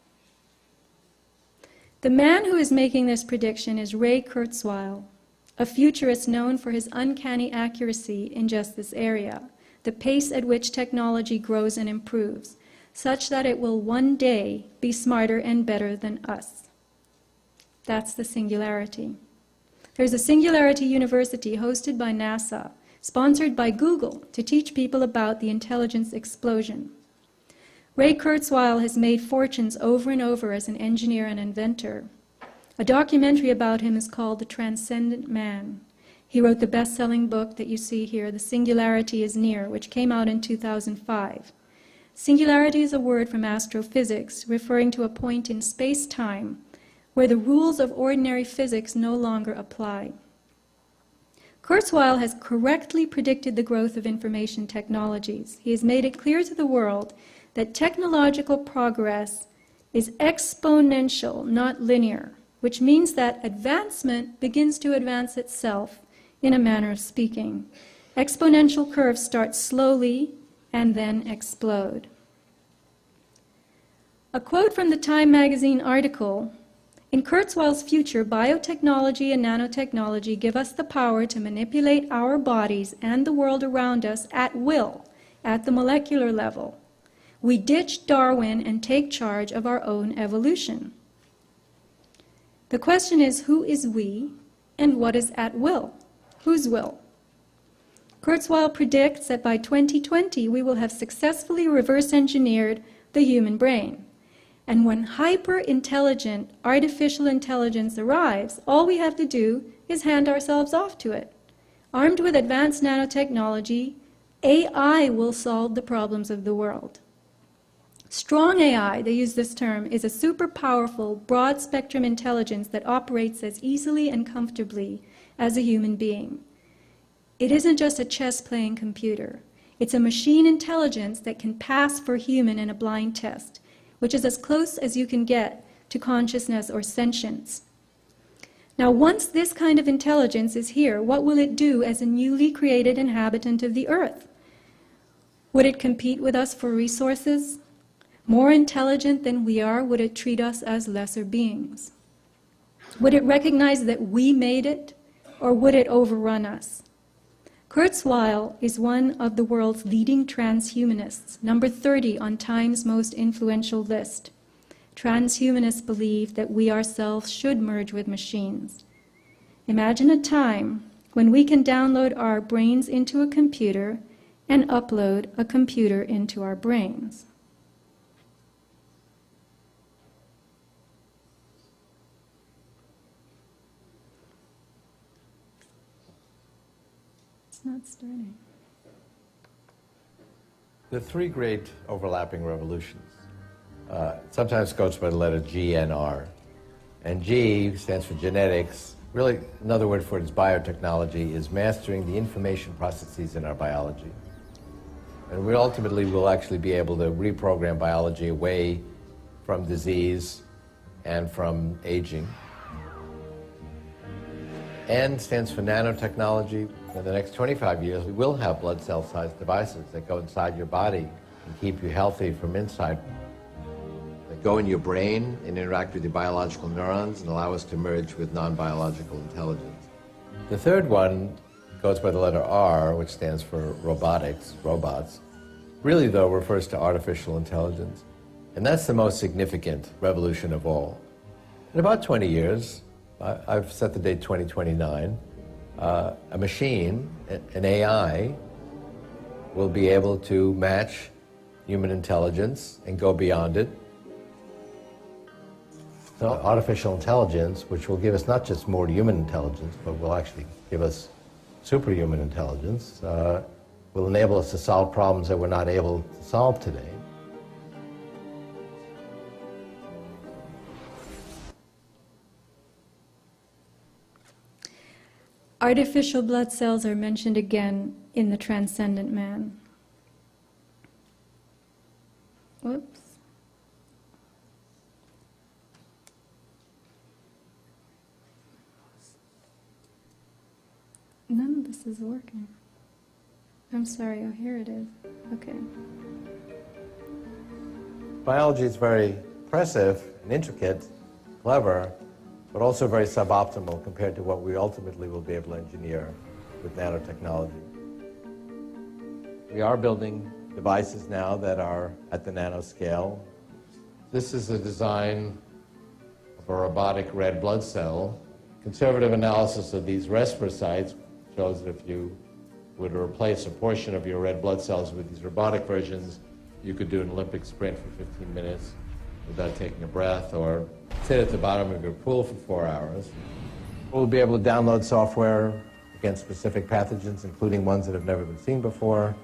The man who is making this prediction is Ray Kurzweil, a futurist known for his uncanny accuracy in just this area, the pace at which technology grows and improves, such that it will one day be smarter and better than us. That's the singularity. There's a Singularity University hosted by NASA, sponsored by Google, to teach people about the intelligence explosion. Ray Kurzweil has made fortunes over and over as an engineer and inventor. A documentary about him is called The Transcendent Man. He wrote the best-selling book that you see here, The Singularity is Near, which came out in 2005. Singularity is a word from astrophysics, referring to a point in space-time where the rules of ordinary physics no longer apply. Kurzweil has correctly predicted the growth of information technologies. He has made it clear to the world that technological progress is exponential, not linear, which means that advancement begins to advance itself, in a manner of speaking. Exponential curves start slowly and then explode. A quote from the Time magazine article: "In Kurzweil's future, biotechnology and nanotechnology give us the power to manipulate our bodies and the world around us at will, at the molecular level. We ditch Darwin and take charge of our own evolution." The question is, who is we and what is at will? Whose will? Kurzweil predicts that by 2020 we will have successfully reverse engineered the human brain. And when hyper-intelligent artificial intelligence arrives, all we have to do is hand ourselves off to it. Armed with advanced nanotechnology, AI will solve the problems of the world. Strong AI, they use this term, is a super powerful, broad-spectrum intelligence that operates as easily and comfortably as a human being. It isn't just a chess-playing computer. It's a machine intelligence that can pass for human in a blind test, which is as close as you can get to consciousness or sentience. Now, once this kind of intelligence is here, what will it do as a newly created inhabitant of the Earth? Would it compete with us for resources? More intelligent than we are, would it treat us as lesser beings? Would it recognize that we made it, or would it overrun us? Kurzweil is one of the world's leading transhumanists, number 30 on Time's most influential list. Transhumanists believe that we ourselves should merge with machines. Imagine a time when we can download our brains into a computer and upload a computer into our brains. It's not starting.
The three great overlapping revolutions sometimes goes by the letter G and R. And G stands for genetics. Really, another word for it is biotechnology, is mastering the information processes in our biology. And we ultimately will actually be able to reprogram biology away from disease and from aging. N stands for nanotechnology. In the next 25 years, we will have blood cell-sized devices that go inside your body and keep you healthy from inside. That go in your brain and interact with your biological neurons and allow us to merge with non-biological intelligence. The third one goes by the letter R, which stands for robotics, robots. Really, though, refers to artificial intelligence. And that's the most significant revolution of all. In about 20 years, I've set the date 2029, a machine, an AI, will be able to match human intelligence and go beyond it. So artificial intelligence, which will give us not just more human intelligence, but will actually give us superhuman intelligence, will enable us to solve problems that we're not able to solve today.
Artificial blood cells are mentioned again in The Transcendent Man. Whoops. None of this is working. I'm sorry, oh, here it is. Okay.
Biology is very impressive and intricate, clever, but also very suboptimal compared to what we ultimately will be able to engineer with nanotechnology. We are building devices now that are at the nanoscale. This is a design of a robotic red blood cell Conservative analysis of these respiratocytes shows that if you were to replace a portion of your red blood cells with these robotic versions, you could do an Olympic sprint for 15 minutes without taking a breath, or sit at the bottom of your pool for 4 hours. We'll be able to download software against specific pathogens, including ones that have never been seen before,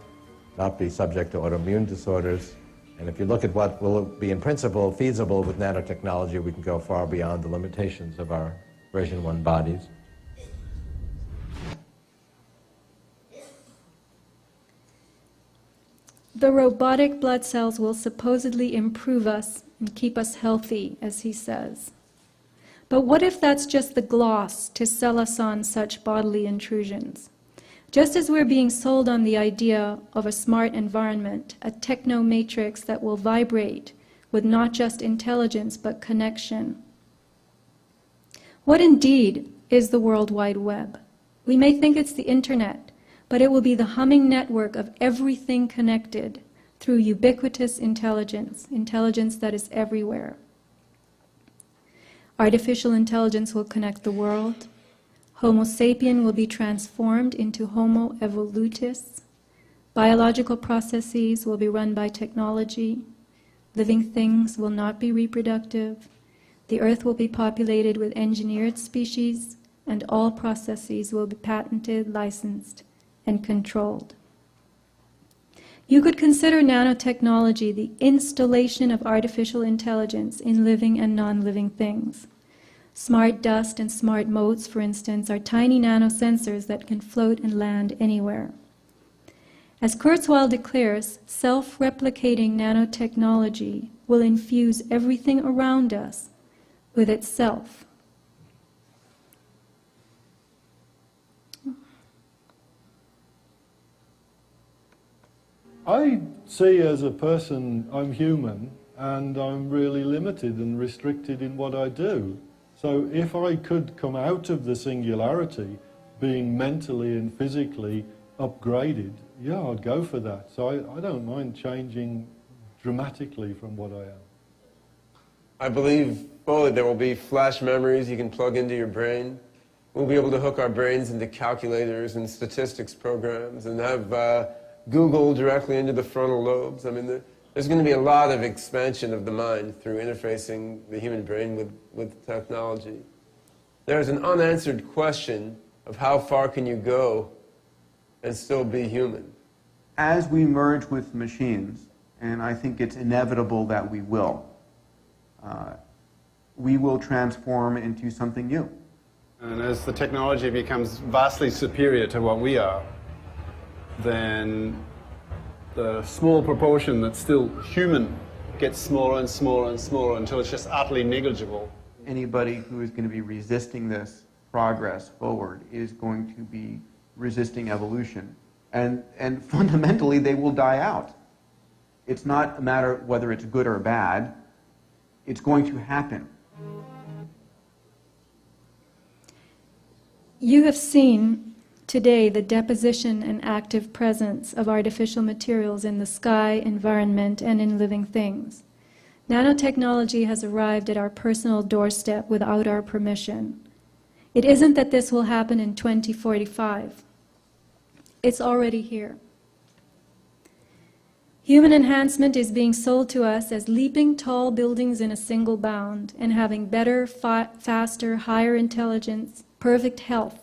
not be subject to autoimmune disorders. And if you look at what will be in principle feasible with nanotechnology, we can go far beyond the limitations of our version 1 bodies.
The robotic blood cells will supposedly improve us and keep us healthy, as he says. But what if that's just the gloss to sell us on such bodily intrusions? Just as we're being sold on the idea of a smart environment, a techno-matrix that will vibrate with not just intelligence but connection. What indeed is the World Wide Web? We may think it's the internet, but it will be the humming network of everything connected through ubiquitous intelligence, intelligence that is everywhere. Artificial intelligence will connect the world. Homo sapien will be transformed into Homo evolutus. Biological processes will be run by technology. Living things will not be reproductive. The earth will be populated with engineered species, and all processes will be patented, licensed, and controlled. You could consider nanotechnology the installation of artificial intelligence in living and non-living things. Smart dust and smart motes, for instance, are tiny nanosensors that can float and land anywhere. As Kurzweil declares, self-replicating nanotechnology will infuse everything around us with itself.
I see as a person, I'm human, and I'm really limited and restricted in what I do. So if I could come out of the singularity, being mentally and physically upgraded, yeah, I'd go for that. So I don't mind changing dramatically from what I am.
I believe fully there will be flash memories you can plug into your brain. We'll be able to hook our brains into calculators and statistics programs and have Google directly into the frontal lobes. I mean, there's going to be a lot of expansion of the mind through interfacing the human brain with technology. There's an unanswered question of how far can you go and still be human.
As we merge with machines, and I think it's inevitable that we will transform into something new.
And as the technology becomes vastly superior to what we are, then the small proportion that's still human gets smaller and smaller and smaller until it's just utterly negligible.
Anybody who is going to be resisting this progress forward is going to be resisting evolution. And fundamentally, they will die out. It's not a matter of whether it's good or bad. It's going to happen.
You have seen today the deposition and active presence of artificial materials in the sky, environment, and in living things. Nanotechnology has arrived at our personal doorstep without our permission. It isn't that this will happen in 2045. It's already here. Human enhancement is being sold to us as leaping tall buildings in a single bound and having better, faster, higher intelligence, perfect health.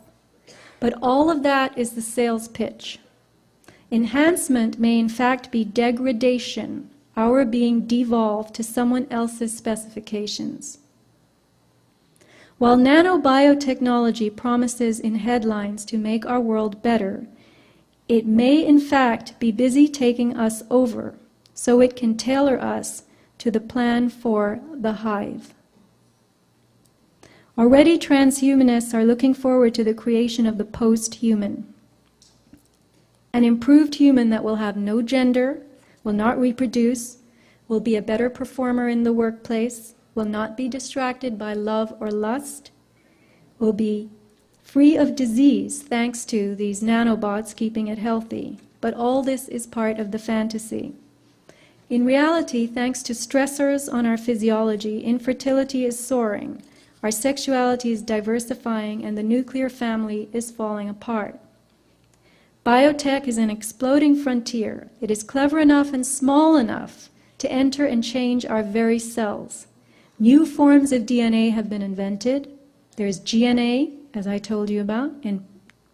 But all of that is the sales pitch. Enhancement may in fact be degradation, our being devolved to someone else's specifications. While nanobiotechnology promises in headlines to make our world better, it may in fact be busy taking us over so it can tailor us to the plan for the hive. Already transhumanists are looking forward to the creation of the post-human. An improved human that will have no gender, will not reproduce, will be a better performer in the workplace, will not be distracted by love or lust, will be free of disease thanks to these nanobots keeping it healthy. But all this is part of the fantasy. In reality, thanks to stressors on our physiology, infertility is soaring. Our sexuality is diversifying and the nuclear family is falling apart. Biotech is an exploding frontier. It is clever enough and small enough to enter and change our very cells. New forms of DNA have been invented. There's GNA, as I told you about, and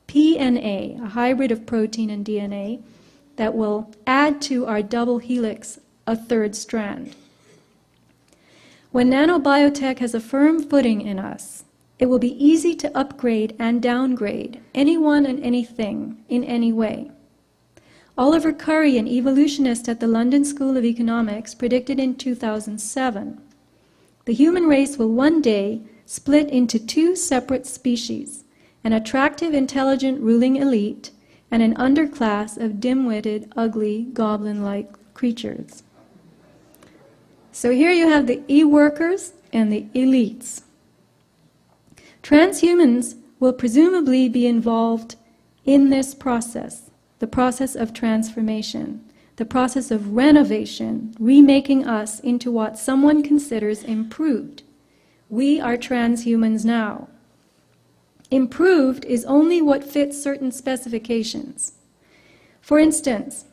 PNA, a hybrid of protein and DNA that will add to our double helix a third strand. When nanobiotech has a firm footing in us, it will be easy to upgrade and downgrade anyone and anything in any way. Oliver Curry, an evolutionist at the London School of Economics, predicted in 2007, the human race will one day split into two separate species, an attractive, intelligent ruling elite and an underclass of dim-witted, ugly, goblin-like creatures. So here you have the e-workers and the elites. Transhumans will presumably be involved in this process, the process of transformation, the process of renovation, remaking us into what someone considers improved. We are transhumans now. Improved is only what fits certain specifications. For instance,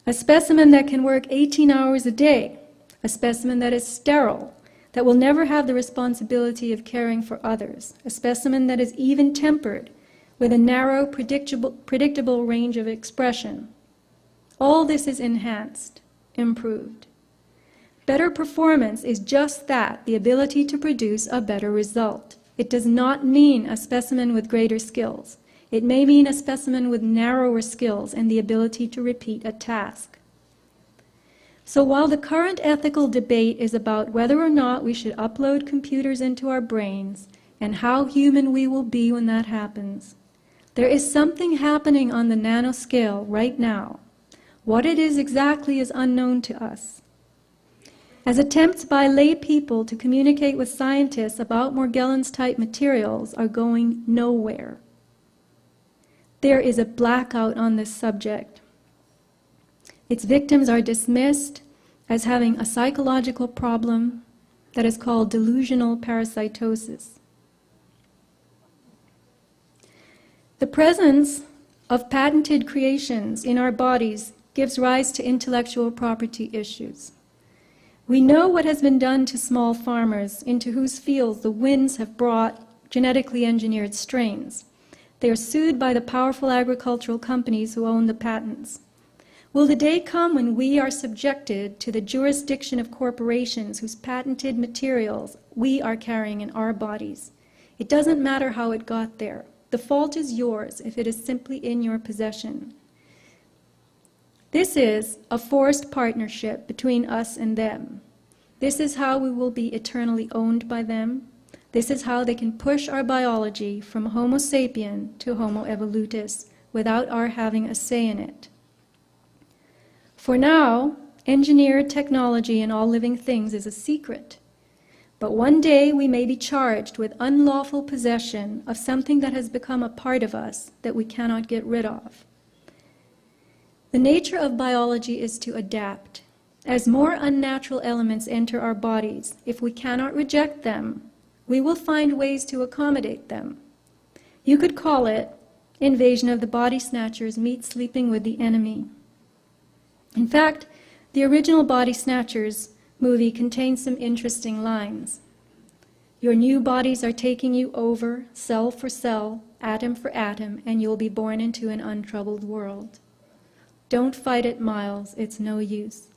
a specimen that can work 18 hours a day, a specimen that is sterile, that will never have the responsibility of caring for others, a specimen that is even-tempered, with a narrow, predictable range of expression. All this is enhanced, improved. Better performance is just that, the ability to produce a better result. It does not mean a specimen with greater skills. It may mean a specimen with narrower skills and the ability to repeat a task. So while the current ethical debate is about whether or not we should upload computers into our brains and how human we will be when that happens, there is something happening on the nanoscale right now. What it is exactly is unknown to us. As attempts by lay people to communicate with scientists about Morgellons-type materials are going nowhere. There is a blackout on this subject. Its victims are dismissed as having a psychological problem that is called delusional parasitosis. The presence of patented creations in our bodies gives rise to intellectual property issues. We know what has been done to small farmers into whose fields the winds have brought genetically engineered strains. They are sued by the powerful agricultural companies who own the patents. Will the day come when we are subjected to the jurisdiction of corporations whose patented materials we are carrying in our bodies? It doesn't matter how it got there. The fault is yours if it is simply in your possession. This is a forced partnership between us and them. This is how we will be eternally owned by them. This is how they can push our biology from Homo sapien to Homo evolutus without our having a say in it. For now, engineered technology in all living things is a secret. But one day we may be charged with unlawful possession of something that has become a part of us that we cannot get rid of. The nature of biology is to adapt. As more unnatural elements enter our bodies, if we cannot reject them, we will find ways to accommodate them. You could call it Invasion of the Body Snatchers meet Sleeping with the Enemy. In fact, the original Body Snatchers movie contains some interesting lines. Your new bodies are taking you over, cell for cell, atom for atom, and you'll be born into an untroubled world. Don't fight it, Miles, it's no use.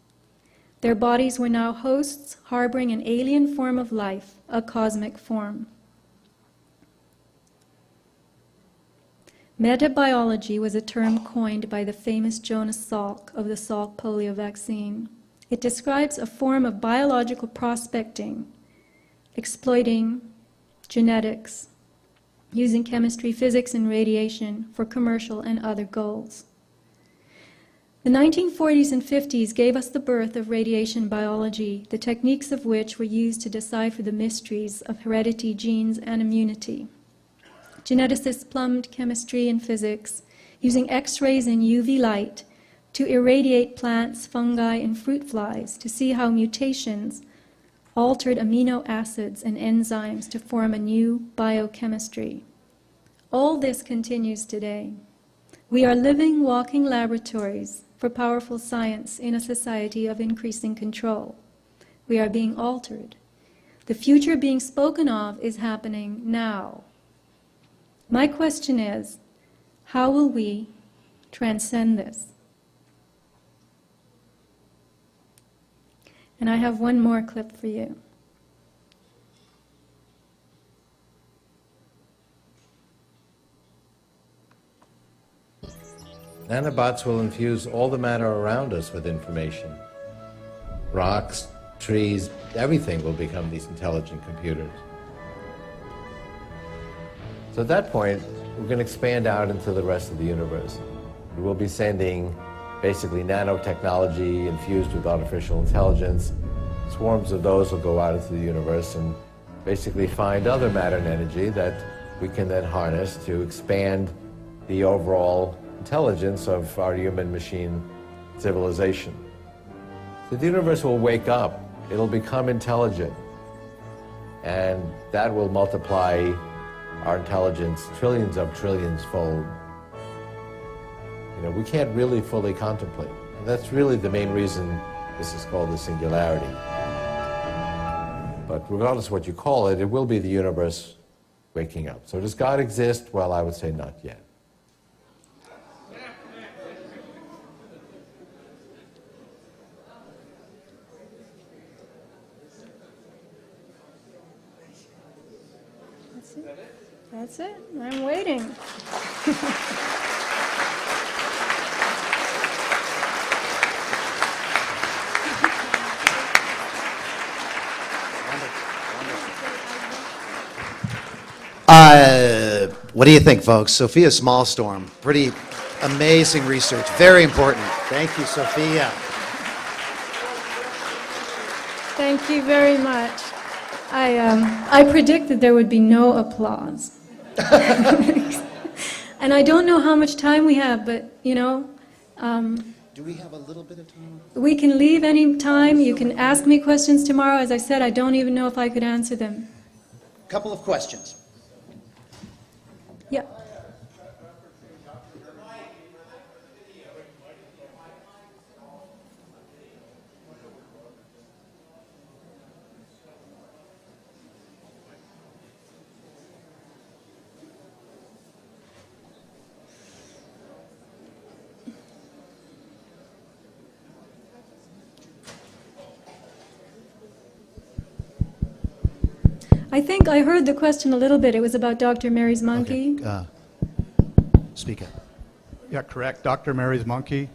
Their bodies were now hosts harboring an alien form of life, a cosmic form. Metabiology was a term coined by the famous Jonas Salk of the Salk polio vaccine. It describes a form of biological prospecting, exploiting genetics, using chemistry, physics, and radiation for commercial and other goals. The 1940s and 50s gave us the birth of radiation biology, the techniques of which were used to decipher the mysteries of heredity, genes, and immunity. Geneticists plumbed chemistry and physics, using X-rays and UV light to irradiate plants, fungi, and fruit flies to see how mutations altered amino acids and enzymes to form a new biochemistry. All this continues today. We are living, walking laboratories for powerful science in a society of increasing control. We are being altered. The future being spoken of is happening now. My question is, how will we transcend this? And I have one more clip for you.
Nanobots will infuse all the matter around us with information. Rocks, trees, everything will become these intelligent computers. So at that point, we're going to expand out into the rest of the universe. We will be sending basically nanotechnology infused with artificial intelligence. Swarms of those will go out into the universe and basically find other matter and energy that we can then harness to expand the overall intelligence of our human-machine civilization. So the universe will wake up, it'll become intelligent, and that will multiply our intelligence trillions of trillions fold. You know, we can't really fully contemplate. And that's really the main reason this is called the singularity. But regardless of what you call it, it will be the universe waking up. So does God exist? Well, I would say not yet.
That's it. I'm waiting.
What do you think, folks? Sofia Smallstorm. Pretty amazing research. Very important. Thank you, Sofia.
Thank you very much. I predicted there would be no applause. And I don't know how much time we have, but, you know,
do we have a little bit of time?
we can leave any time. You can ask me questions tomorrow. As I said, I don't even know if I could answer them.
A couple of questions.
Yeah. I think I heard the question a little bit. It was about Dr. Mary's monkey.
Okay. Speak up.
Yeah, correct. Dr. Mary's monkey.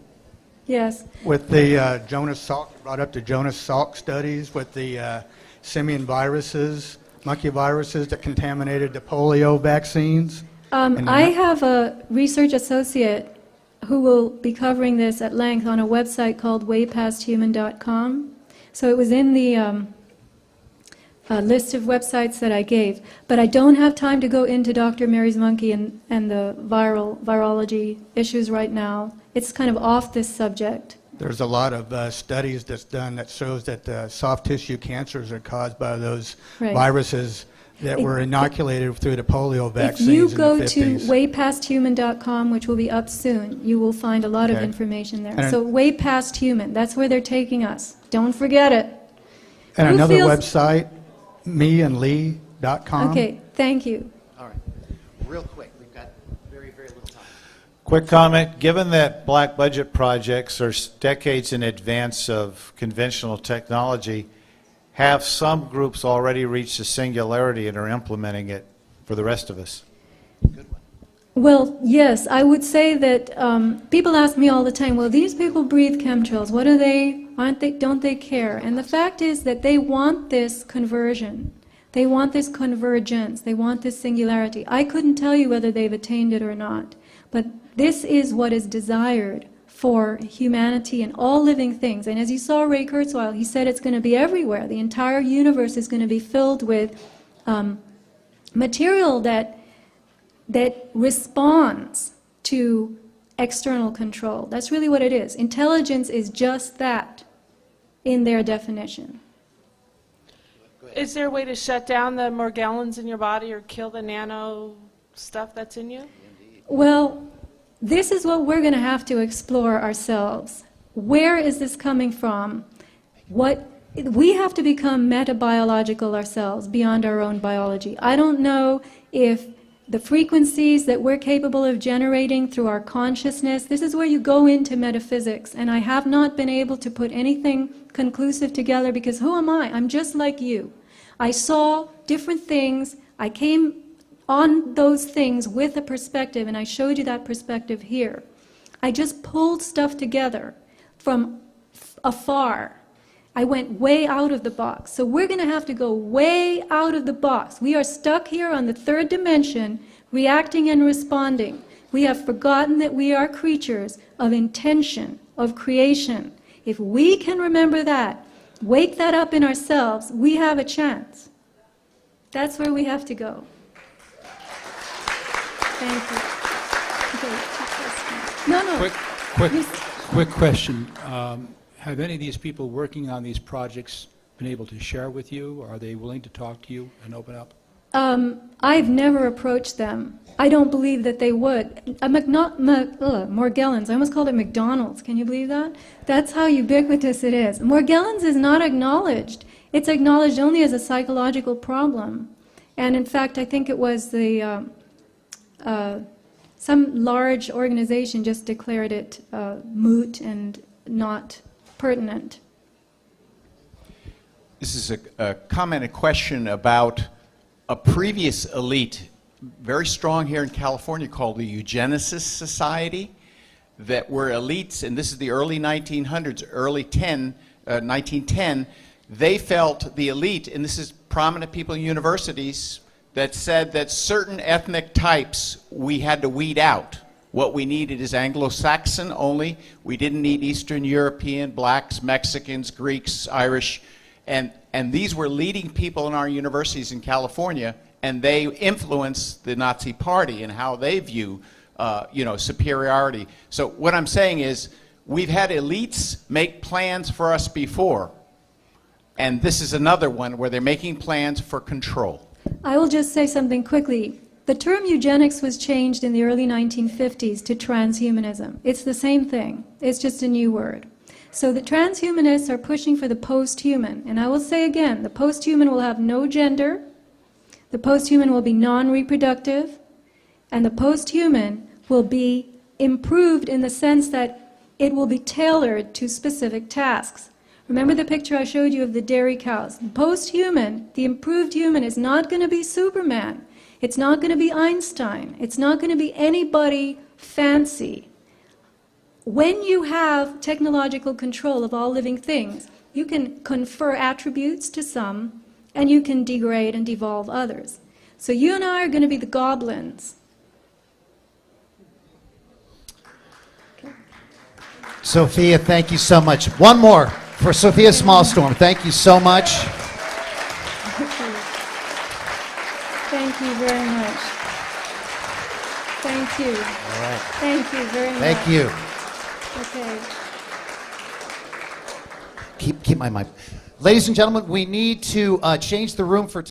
Yes.
With the Jonas Salk, brought up the Jonas Salk studies with the simian viruses, monkey viruses that contaminated the polio vaccines.
I have a research associate who will be covering this at length on a website called waypasthuman.com. So it was in the list of websites that I gave. But I don't have time to go into Dr. Mary's monkey and the virology issues right now. It's kind of off this subject.
There's a lot of studies that's done that shows that soft tissue cancers are caused by those viruses that were inoculated through the polio vaccines in the 50s. If you go to
waypasthuman.com, which will be up soon, you will find a lot of information there. So Way Past Human, that's where they're taking us. Don't forget it.
And another website, meandlee.com.
Okay, thank you.
All right. Real quick, we've got very, very little time.
Quick comment. Given that black budget projects are decades in advance of conventional technology, have some groups already reached the singularity and are implementing it for the rest of us?
Good one.
Well, yes, I would say that people ask me all the time, well, these people breathe chemtrails. What are they? Don't they care? And the fact is that they want this conversion. They want this convergence. They want this singularity. I couldn't tell you whether they've attained it or not. But this is what is desired for humanity and all living things. And as you saw Ray Kurzweil, he said it's going to be everywhere. The entire universe is going to be filled with material that responds to external control. That's really what it is. Intelligence is just that in their definition.
Is there a way to shut down the Morgellons in your body or kill the nano stuff that's in you?
Well, this is what we're going to have to explore ourselves. Where is this coming from? We have to become metabiological ourselves, beyond our own biology. I don't know if the frequencies that we're capable of generating through our consciousness, this is where you go into metaphysics, and I have not been able to put anything conclusive together, because who am I? I'm just like you. I saw different things, I came on those things with a perspective, and I showed you that perspective here. I just pulled stuff together from afar. I went way out of the box. So we're going to have to go way out of the box. We are stuck here on the third dimension, reacting and responding. We have forgotten that we are creatures of intention, of creation. If we can remember that, wake that up in ourselves, we have a chance. That's where we have to go. Thank you. Okay, no.
Quick question. Have any of these people working on these projects been able to share with you? Are they willing to talk to you and open up?
I've never approached them. I don't believe that they would. Morgellons, I almost called it McDonald's. Can you believe that? That's how ubiquitous it is. Morgellons is not acknowledged. It's acknowledged only as a psychological problem. And in fact, I think it was the some large organization just declared it moot and not pertinent.
This is a comment, a question about a previous elite, very strong here in California, called the Eugenicist Society, that were elites, and this is the early 1900s, 1910, they felt the elite, and this is prominent people in universities, that said that certain ethnic types we had to weed out. What we needed is Anglo-Saxon only. We didn't need Eastern European, blacks, Mexicans, Greeks, Irish. And these were leading people in our universities in California, and they influenced the Nazi Party and how they view superiority. So what I'm saying is, we've had elites make plans for us before, and this is another one where they're making plans for control.
I will just say something quickly. The term eugenics was changed in the early 1950s to transhumanism. It's the same thing. It's just a new word. So the transhumanists are pushing for the post-human. And I will say again, the post-human will have no gender, the post-human will be non-reproductive, and the post-human will be improved in the sense that it will be tailored to specific tasks. Remember the picture I showed you of the dairy cows? The post-human, the improved human, is not going to be Superman. It's not going to be Einstein. It's not going to be anybody fancy. When you have technological control of all living things, you can confer attributes to some, and you can degrade and devolve others. So you and I are going to be the goblins.
Okay. Sofia, thank you so much. One more for Sofia Smallstorm. Thank you so much.
Thank you very much. Thank you.
All right.
Thank you very much.
Thank you.
Okay.
Keep my mic. Ladies and gentlemen, we need to change the room for